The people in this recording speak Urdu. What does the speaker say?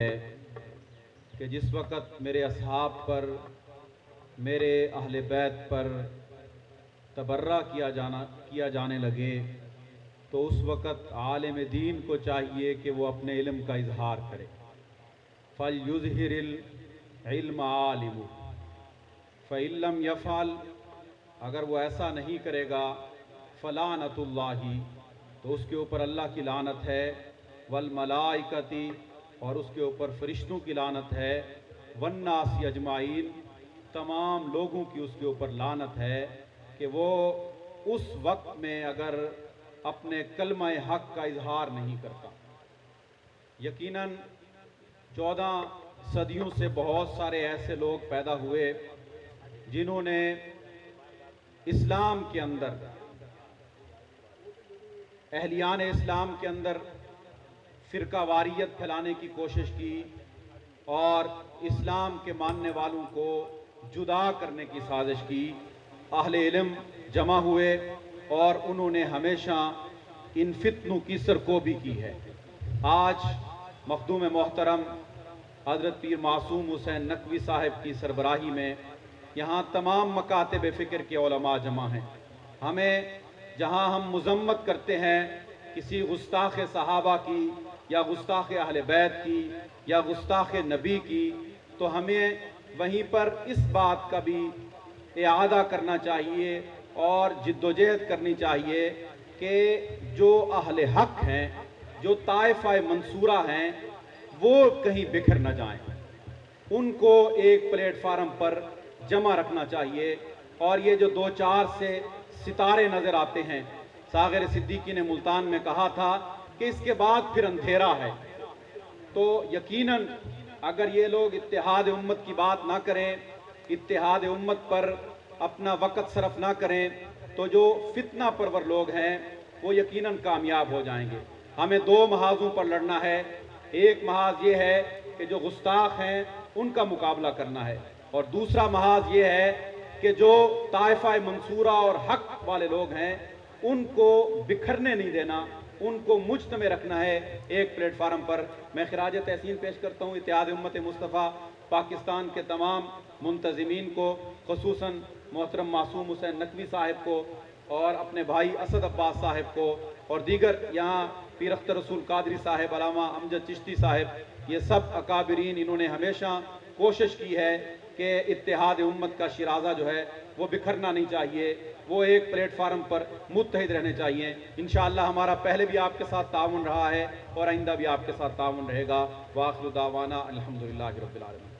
ہے کہ جس وقت میرے اصحاب پر، میرے اہل بیت پر تبرہ کیا جانے لگے تو اس وقت عالم دین کو چاہیے کہ وہ اپنے علم کا اظہار کرے۔ فَلْيُظْهِرِ الْعِلْمَ عَالِمُ فَإِن لَّمْ يَفْعَلْ، اگر وہ ایسا نہیں کرے گا فَلَعْنَةُ اللَّهِ، تو اس کے اوپر اللہ کی لعنت ہے، وَالْمَلَائِكَةِ، اور اس کے اوپر فرشتوں کی لعنت ہے، وَالنَّاسِ اجمعین، تمام لوگوں کی اس کے اوپر لعنت ہے کہ وہ اس وقت میں اگر اپنے کلمہ حق کا اظہار نہیں کرتا۔ یقیناً 14 صدیوں سے بہت سارے ایسے لوگ پیدا ہوئے جنہوں نے اسلام کے اندر، اہلیان اسلام کے اندر فرقہ واریت پھیلانے کی کوشش کی اور اسلام کے ماننے والوں کو جدا کرنے کی سازش کی۔ اہل علم جمع ہوئے اور انہوں نے ہمیشہ ان فتنوں کی سرکوبی کی ہے۔ آج مخدوم محترم حضرت پیر معصوم حسین نقوی صاحب کی سربراہی میں یہاں تمام مکاتب فکر کے علماء جمع ہیں۔ ہمیں جہاں ہم مذمت کرتے ہیں کسی گستاخ صحابہ کی یا گستاخ اہل بیت کی یا گستاخ نبی کی، تو ہمیں وہیں پر اس بات کا بھی اعادہ کرنا چاہیے اور جد و جہد کرنی چاہیے کہ جو اہل حق ہیں، جو طائفہ منصورہ ہیں، وہ کہیں بکھر نہ جائیں، ان کو ایک پلیٹ فارم پر جمع رکھنا چاہیے۔ اور یہ جو 2-4 سے ستارے نظر آتے ہیں، ساغر صدیقی نے ملتان میں کہا تھا کہ اس کے بعد پھر اندھیرا ہے، تو یقیناً اگر یہ لوگ اتحاد امت کی بات نہ کریں، اتحاد امت پر اپنا وقت صرف نہ کریں، تو جو فتنہ پرور لوگ ہیں وہ یقیناً کامیاب ہو جائیں گے۔ ہمیں 2 محاذوں پر لڑنا ہے۔ ایک محاذ یہ ہے کہ جو گستاخ ہیں ان کا مقابلہ کرنا ہے، اور دوسرا محاذ یہ ہے کہ جو طائفہ منصورہ اور حق والے لوگ ہیں ان کو بکھرنے نہیں دینا، ان کو مجتمع رکھنا ہے ایک پلیٹ فارم پر۔ میں خراج تحسین پیش کرتا ہوں اتحاد امت مصطفیٰ پاکستان کے تمام منتظمین کو، خصوصاً محترم معصوم حسین نقوی صاحب کو اور اپنے بھائی اسد عباس صاحب کو، اور دیگر یہاں پیر اختر رسول قادری صاحب، علامہ امجد چشتی صاحب، یہ سب اکابرین، انہوں نے ہمیشہ کوشش کی ہے کہ اتحاد امت کا شیرازہ جو ہے وہ بکھرنا نہیں چاہیے، وہ ایک پلیٹ فارم پر متحد رہنے چاہیے۔ انشاءاللہ ہمارا پہلے بھی آپ کے ساتھ تعاون رہا ہے اور آئندہ بھی آپ کے ساتھ تعاون رہے گا۔ وآخر دعوانا الحمدللہ رب العالمین۔